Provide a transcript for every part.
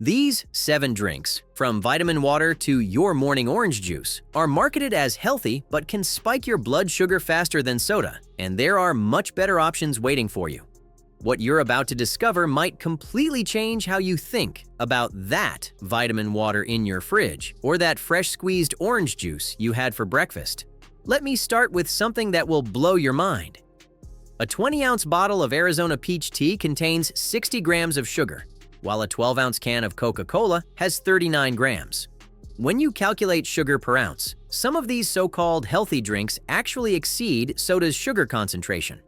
These 7 drinks, from vitamin water to your morning orange juice, are marketed as healthy but can spike your blood sugar faster than soda, and there are much better options waiting for you. What you're about to discover might completely change how you think about that vitamin water in your fridge or that fresh squeezed orange juice you had for breakfast. Let me start with something that will blow your mind. A 20-ounce bottle of Arizona peach tea contains 60 grams of sugar, while a 12-ounce can of Coca-Cola has 39 grams. When you calculate sugar per ounce, some of these so-called healthy drinks actually exceed soda's sugar concentration.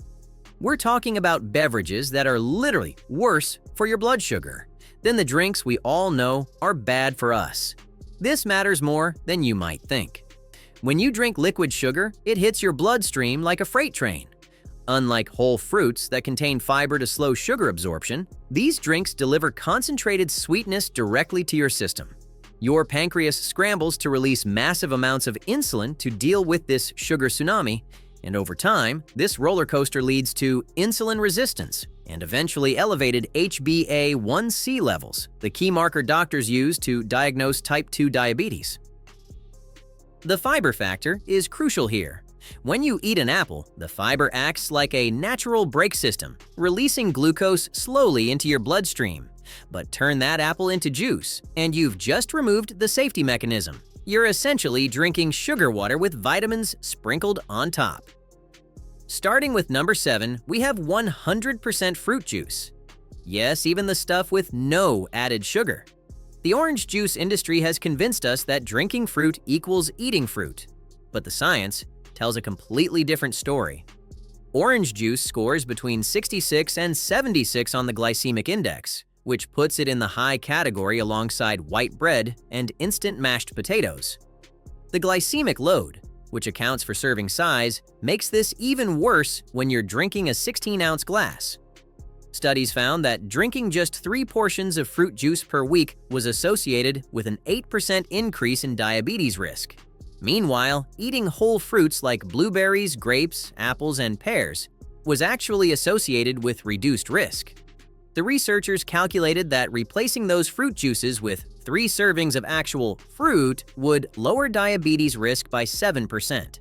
We're talking about beverages that are literally worse for your blood sugar than the drinks we all know are bad for us. This matters more than you might think. When you drink liquid sugar, it hits your bloodstream like a freight train. Unlike whole fruits that contain fiber to slow sugar absorption, these drinks deliver concentrated sweetness directly to your system. Your pancreas scrambles to release massive amounts of insulin to deal with this sugar tsunami, and over time, this roller coaster leads to insulin resistance and eventually elevated HbA1c levels, the key marker doctors use to diagnose type 2 diabetes. The fiber factor is crucial here. When you eat an apple, the fiber acts like a natural brake system, releasing glucose slowly into your bloodstream. But turn that apple into juice, and you've just removed the safety mechanism. You're essentially drinking sugar water with vitamins sprinkled on top. Starting with number 7, we have 100% fruit juice. Yes, even the stuff with no added sugar. The orange juice industry has convinced us that drinking fruit equals eating fruit. But the science tells a completely different story. Orange juice scores between 66 and 76 on the glycemic index, which puts it in the high category alongside white bread and instant mashed potatoes. The glycemic load, which accounts for serving size, makes this even worse when you're drinking a 16-ounce glass. Studies found that drinking just 3 portions of fruit juice per week was associated with an 8% increase in diabetes risk. Meanwhile, eating whole fruits like blueberries, grapes, apples, and pears was actually associated with reduced risk. The researchers calculated that replacing those fruit juices with 3 servings of actual fruit would lower diabetes risk by 7%.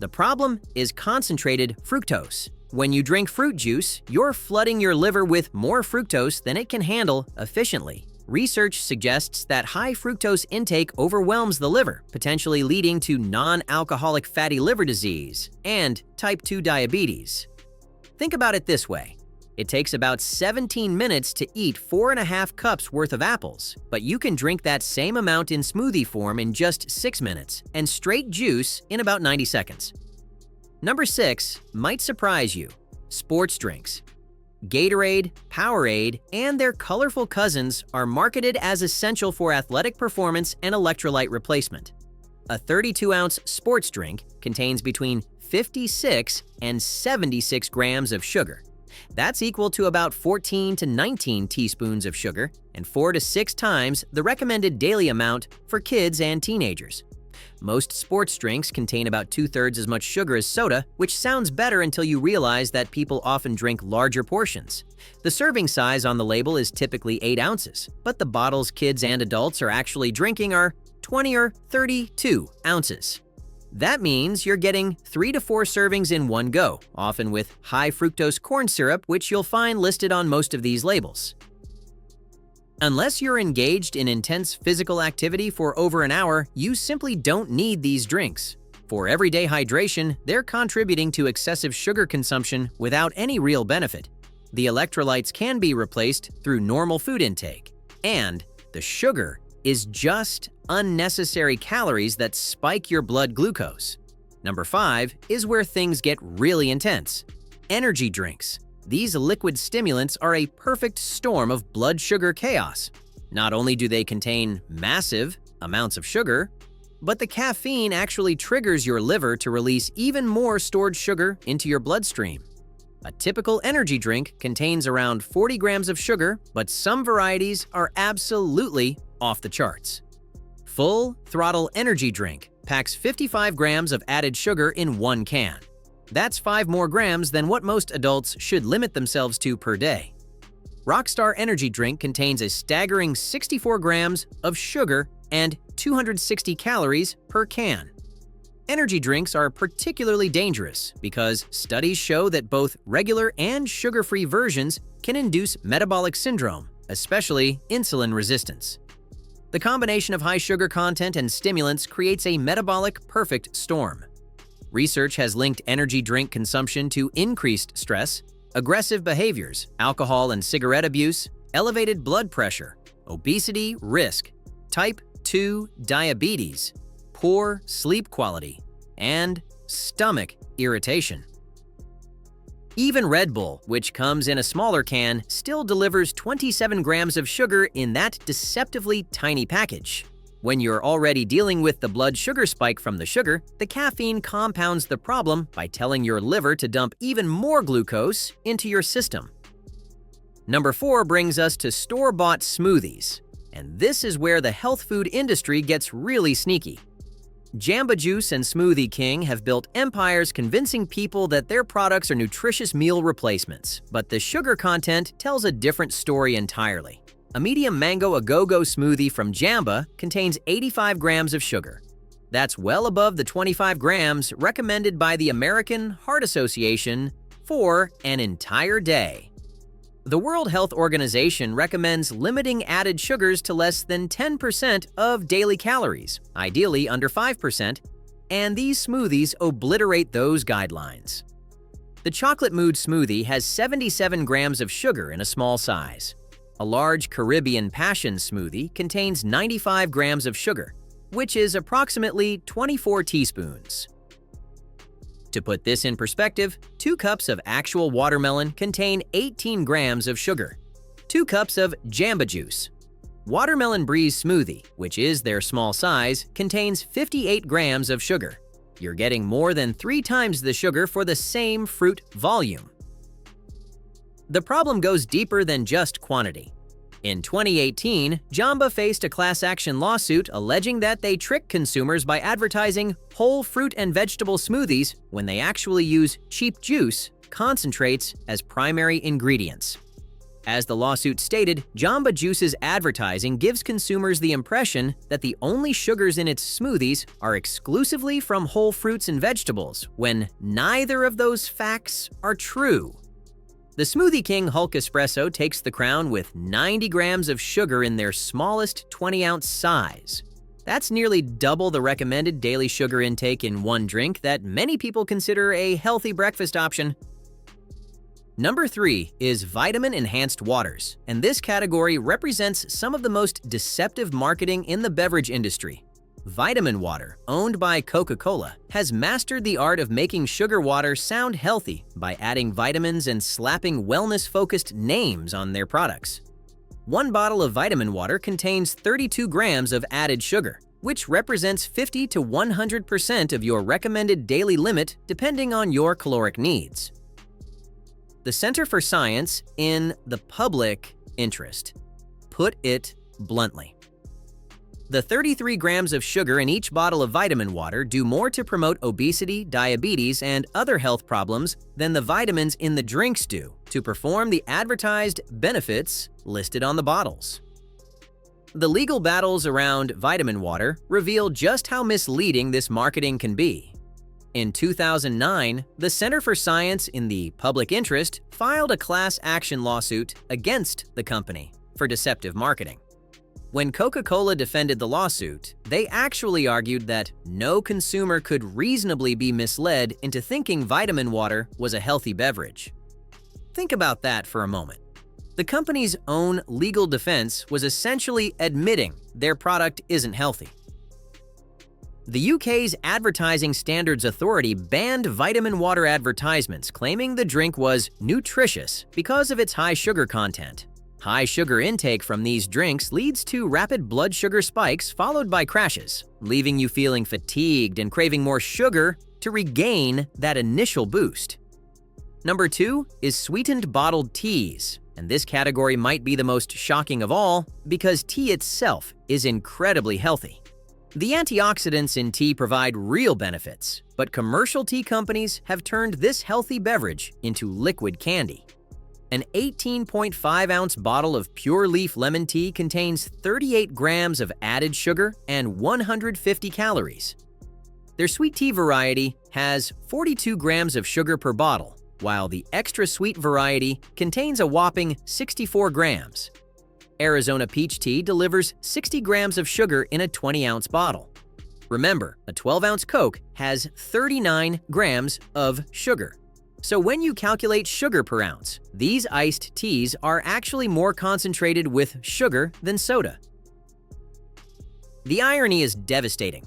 The problem is concentrated fructose. When you drink fruit juice, you're flooding your liver with more fructose than it can handle efficiently. Research suggests that high fructose intake overwhelms the liver, potentially leading to non-alcoholic fatty liver disease and type 2 diabetes. Think about it this way. It takes about 17 minutes to eat 4.5 cups worth of apples, but you can drink that same amount in smoothie form in just 6 minutes and straight juice in about 90 seconds. Number 6 might surprise you: sports drinks. Gatorade, Powerade, and their colorful cousins are marketed as essential for athletic performance and electrolyte replacement. A 32-ounce sports drink contains between 56 and 76 grams of sugar. That's equal to about 14 to 19 teaspoons of sugar and 4 to 6 times the recommended daily amount for kids and teenagers. Most sports drinks contain about 2/3 as much sugar as soda, which sounds better until you realize that people often drink larger portions. The serving size on the label is typically 8 ounces, but the bottles kids and adults are actually drinking are 20 or 32 ounces. That means you're getting 3 to 4 servings in one go, often with high fructose corn syrup, which you'll find listed on most of these labels. Unless you're engaged in intense physical activity for over an hour, you simply don't need these drinks. For everyday hydration, they're contributing to excessive sugar consumption without any real benefit. The electrolytes can be replaced through normal food intake, and the sugar is just unnecessary calories that spike your blood glucose. Number 5 is where things get really intense: energy drinks. These liquid stimulants are a perfect storm of blood sugar chaos. Not only do they contain massive amounts of sugar, but the caffeine actually triggers your liver to release even more stored sugar into your bloodstream. A typical energy drink contains around 40 grams of sugar, but some varieties are absolutely off the charts. Full Throttle Energy Drink packs 55 grams of added sugar in one can. That's 5 more grams than what most adults should limit themselves to per day. Rockstar Energy Drink contains a staggering 64 grams of sugar and 260 calories per can. Energy drinks are particularly dangerous because studies show that both regular and sugar-free versions can induce metabolic syndrome, especially insulin resistance. The combination of high sugar content and stimulants creates a metabolic perfect storm. Research has linked energy drink consumption to increased stress, aggressive behaviors, alcohol and cigarette abuse, elevated blood pressure, obesity risk, type 2 diabetes, poor sleep quality, and stomach irritation. Even Red Bull, which comes in a smaller can, still delivers 27 grams of sugar in that deceptively tiny package. When you're already dealing with the blood sugar spike from the sugar, the caffeine compounds the problem by telling your liver to dump even more glucose into your system. Number 4 brings us to store-bought smoothies. And this is where the health food industry gets really sneaky. Jamba Juice and Smoothie King have built empires convincing people that their products are nutritious meal replacements, but the sugar content tells a different story entirely. A medium mango a-go-go smoothie from Jamba contains 85 grams of sugar. That's well above the 25 grams recommended by the American Heart Association for an entire day. The World Health Organization recommends limiting added sugars to less than 10% of daily calories, ideally under 5%, and these smoothies obliterate those guidelines. The Chocolate Mood smoothie has 77 grams of sugar in a small size. A large Caribbean Passion smoothie contains 95 grams of sugar, which is approximately 24 teaspoons. To put this in perspective, 2 cups of actual watermelon contain 18 grams of sugar. 2 cups of Jamba Juice. Watermelon Breeze smoothie, which is their small size, contains 58 grams of sugar. You're getting more than 3 times the sugar for the same fruit volume. The problem goes deeper than just quantity. In 2018, Jamba faced a class action lawsuit alleging that they trick consumers by advertising whole fruit and vegetable smoothies when they actually use cheap juice concentrates as primary ingredients. As the lawsuit stated, Jamba Juice's advertising gives consumers the impression that the only sugars in its smoothies are exclusively from whole fruits and vegetables, when neither of those facts are true. The Smoothie King Hulk Espresso takes the crown with 90 grams of sugar in their smallest 20-ounce size. That's nearly double the recommended daily sugar intake in one drink that many people consider a healthy breakfast option. Number 3 is vitamin-enhanced waters, and this category represents some of the most deceptive marketing in the beverage industry. Vitamin Water, owned by Coca-Cola, has mastered the art of making sugar water sound healthy by adding vitamins and slapping wellness-focused names on their products. One bottle of Vitamin Water contains 32 grams of added sugar, which represents 50 to 100% of your recommended daily limit depending on your caloric needs. The Center for Science in the Public Interest put it bluntly. The 33 grams of sugar in each bottle of vitamin water do more to promote obesity, diabetes, and other health problems than the vitamins in the drinks do to perform the advertised benefits listed on the bottles. The legal battles around vitamin water reveal just how misleading this marketing can be. In 2009, the Center for Science in the Public Interest filed a class action lawsuit against the company for deceptive marketing. When Coca-Cola defended the lawsuit, they actually argued that no consumer could reasonably be misled into thinking vitamin water was a healthy beverage. Think about that for a moment. The company's own legal defense was essentially admitting their product isn't healthy. The UK's Advertising Standards Authority banned vitamin water advertisements, claiming the drink was nutritious because of its high sugar content. High sugar intake from these drinks leads to rapid blood sugar spikes followed by crashes, leaving you feeling fatigued and craving more sugar to regain that initial boost. Number 2 is sweetened bottled teas, and this category might be the most shocking of all because tea itself is incredibly healthy. The antioxidants in tea provide real benefits, but commercial tea companies have turned this healthy beverage into liquid candy. An 18.5-ounce bottle of pure leaf lemon tea contains 38 grams of added sugar and 150 calories. Their sweet tea variety has 42 grams of sugar per bottle, while the extra sweet variety contains a whopping 64 grams. Arizona peach tea delivers 60 grams of sugar in a 20-ounce bottle. Remember, a 12-ounce Coke has 39 grams of sugar. So when you calculate sugar per ounce, these iced teas are actually more concentrated with sugar than soda. The irony is devastating.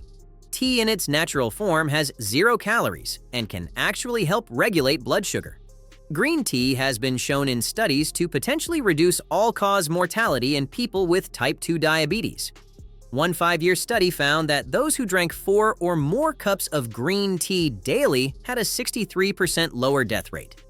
Tea in its natural form has 0 calories and can actually help regulate blood sugar. Green tea has been shown in studies to potentially reduce all-cause mortality in people with type 2 diabetes. One 5-year study found that those who drank 4 or more cups of green tea daily had a 63% lower death rate.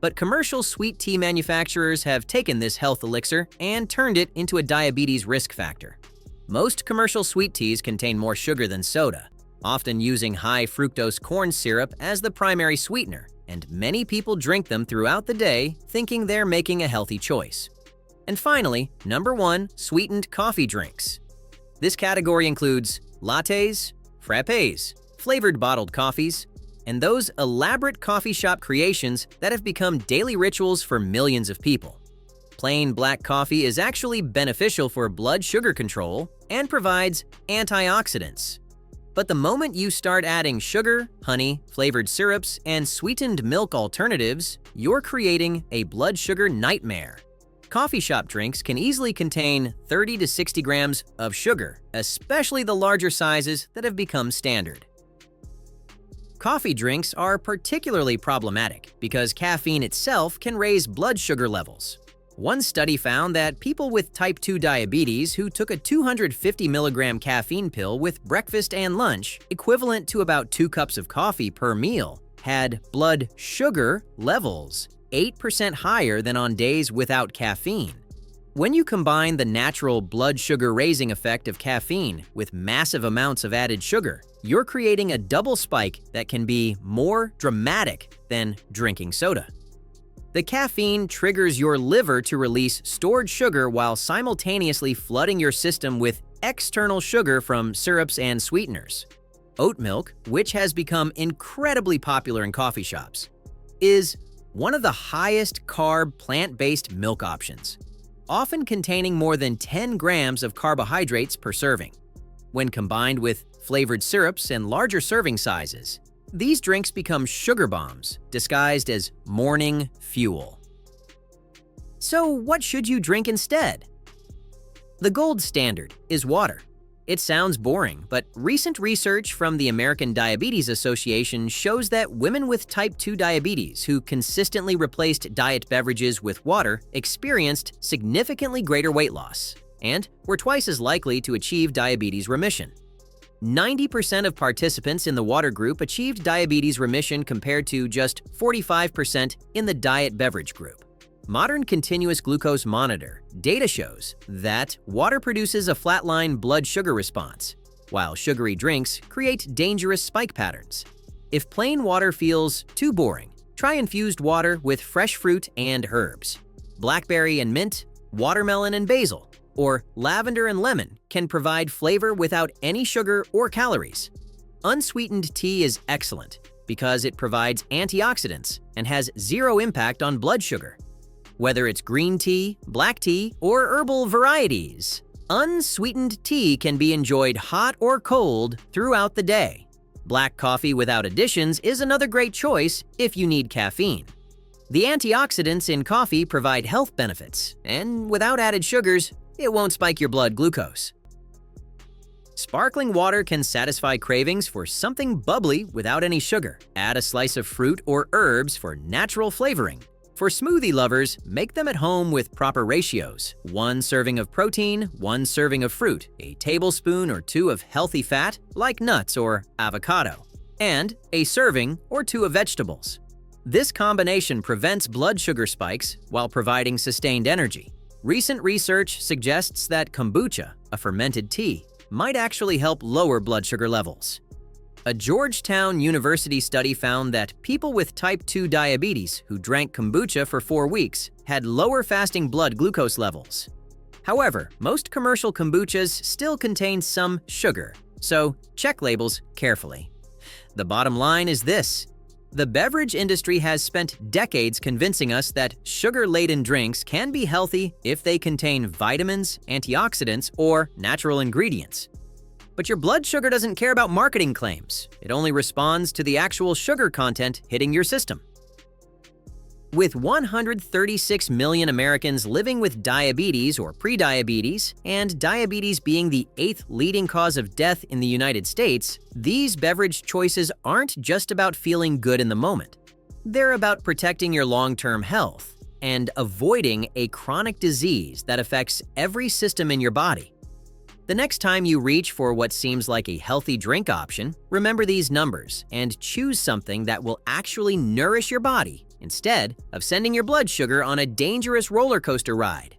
But commercial sweet tea manufacturers have taken this health elixir and turned it into a diabetes risk factor. Most commercial sweet teas contain more sugar than soda, often using high fructose corn syrup as the primary sweetener, and many people drink them throughout the day thinking they're making a healthy choice. And finally, number 1, sweetened coffee drinks. This category includes lattes, frappes, flavored bottled coffees, and those elaborate coffee shop creations that have become daily rituals for millions of people. Plain black coffee is actually beneficial for blood sugar control and provides antioxidants. But the moment you start adding sugar, honey, flavored syrups, and sweetened milk alternatives, you're creating a blood sugar nightmare. Coffee shop drinks can easily contain 30 to 60 grams of sugar, especially the larger sizes that have become standard. Coffee drinks are particularly problematic because caffeine itself can raise blood sugar levels. One study found that people with type 2 diabetes who took a 250 milligram caffeine pill with breakfast and lunch, equivalent to about 2 cups of coffee per meal, had blood sugar levels 8% higher than on days without caffeine. When you combine the natural blood sugar raising effect of caffeine with massive amounts of added sugar, you're creating a double spike that can be more dramatic than drinking soda. The caffeine triggers your liver to release stored sugar while simultaneously flooding your system with external sugar from syrups and sweeteners. Oat milk, which has become incredibly popular in coffee shops, is one of the highest carb plant-based milk options, often containing more than 10 grams of carbohydrates per serving. When combined with flavored syrups and larger serving sizes, these drinks become sugar bombs disguised as morning fuel. So what should you drink instead? The gold standard is water. It sounds boring, but recent research from the American Diabetes Association shows that women with type 2 diabetes who consistently replaced diet beverages with water experienced significantly greater weight loss and were twice as likely to achieve diabetes remission. 90% of participants in the water group achieved diabetes remission compared to just 45% in the diet beverage group. Modern continuous glucose monitor data shows that water produces a flatline blood sugar response, while sugary drinks create dangerous spike patterns. If plain water feels too boring, try infused water with fresh fruit and herbs. Blackberry and mint, watermelon and basil, or lavender and lemon can provide flavor without any sugar or calories. Unsweetened tea is excellent because it provides antioxidants and has 0 impact on blood sugar. Whether it's green tea, black tea, or herbal varieties, unsweetened tea can be enjoyed hot or cold throughout the day. Black coffee without additions is another great choice if you need caffeine. The antioxidants in coffee provide health benefits, and without added sugars, it won't spike your blood glucose. Sparkling water can satisfy cravings for something bubbly without any sugar. Add a slice of fruit or herbs for natural flavoring. For smoothie lovers, make them at home with proper ratios. 1 serving of protein, 1 serving of fruit, a tablespoon or 2 of healthy fat, like nuts or avocado, and a serving or 2 of vegetables. This combination prevents blood sugar spikes while providing sustained energy. Recent research suggests that kombucha, a fermented tea, might actually help lower blood sugar levels. A Georgetown University study found that people with type 2 diabetes who drank kombucha for 4 weeks had lower fasting blood glucose levels. However, most commercial kombuchas still contain some sugar, so check labels carefully. The bottom line is this: the beverage industry has spent decades convincing us that sugar-laden drinks can be healthy if they contain vitamins, antioxidants, or natural ingredients. But your blood sugar doesn't care about marketing claims. It only responds to the actual sugar content hitting your system. With 136 million Americans living with diabetes or prediabetes, and diabetes being the 8th leading cause of death in the United States, these beverage choices aren't just about feeling good in the moment. They're about protecting your long-term health and avoiding a chronic disease that affects every system in your body. The next time you reach for what seems like a healthy drink option, remember these numbers and choose something that will actually nourish your body instead of sending your blood sugar on a dangerous roller coaster ride.